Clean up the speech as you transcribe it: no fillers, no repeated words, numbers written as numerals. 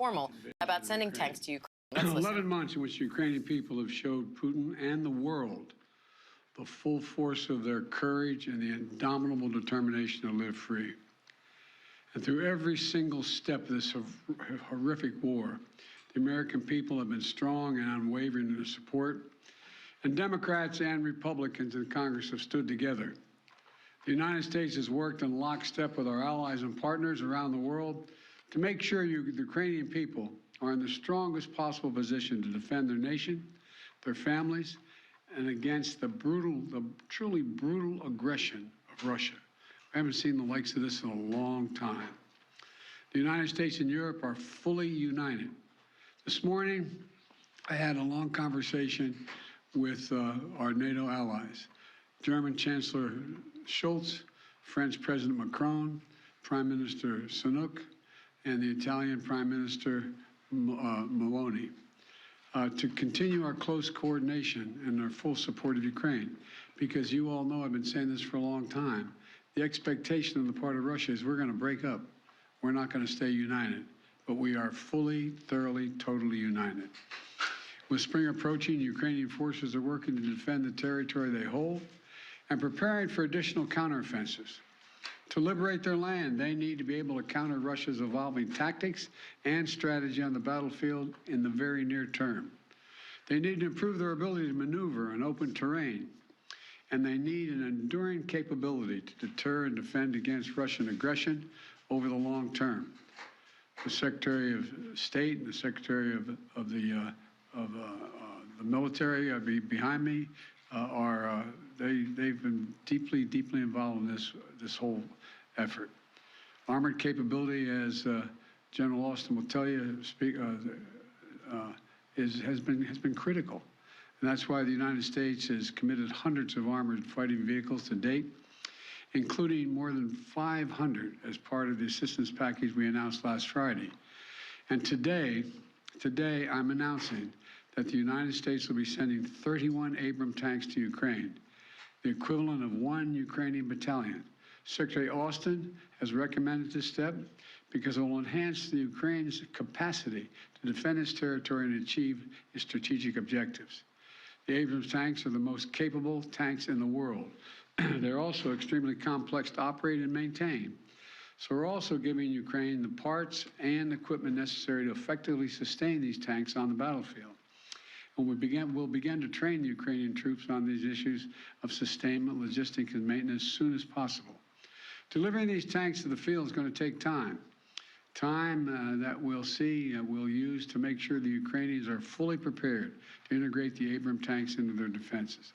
formal about sending tanks to Ukraine. 11 months in which the Ukrainian people have showed Putin and the world the full force of their courage and the indomitable determination to live free. And through every single step of this horrific war, the American people have been strong and unwavering in their support, and Democrats and Republicans in Congress have stood together. The United States has worked in lockstep with our allies and partners around the world to make sure the Ukrainian people are in the strongest possible position to defend their nation, their families, and against the truly brutal aggression of Russia. I haven't seen the likes of this in a long time. The United States and Europe are fully united. This morning, I had a long conversation with our NATO allies, German Chancellor Scholz, French President Macron, Prime Minister Sunak, and the Italian Prime Minister Meloni, to continue our close coordination and our full support of Ukraine. Because you all know I've been saying this for a long time. The expectation on the part of Russia is we're going to break up. We're not going to stay united. But we are fully, thoroughly, totally united. With spring approaching, Ukrainian forces are working to defend the territory they hold and preparing for additional counteroffensives. To liberate their land, they need to be able to counter Russia's evolving tactics and strategy on the battlefield in the very near term. They need to improve their ability to maneuver in open terrain, and they need an enduring capability to deter and defend against Russian aggression over the long term. The Secretary of State and the Secretary of the military behind me they've been deeply involved in this whole effort. Armored capability, as General Austin will tell you, has been critical, and that's why the United States has committed hundreds of armored fighting vehicles to date, including more than 500 as part of the assistance package we announced last Friday. And today I'm announcing that the United States will be sending 31 Abrams tanks to Ukraine, the equivalent of 1 Ukrainian battalion. Secretary Austin has recommended this step because it will enhance the Ukraine's capacity to defend its territory and achieve its strategic objectives. The Abrams tanks are the most capable tanks in the world. They're also extremely complex to operate and maintain. So we're also giving Ukraine the parts and equipment necessary to effectively sustain these tanks on the battlefield. And we'll begin to train the Ukrainian troops on these issues of sustainment, logistics, and maintenance as soon as possible. Delivering these tanks to the field is going to take time. That we'll use to make sure the Ukrainians are fully prepared to integrate the Abrams tanks into their defenses.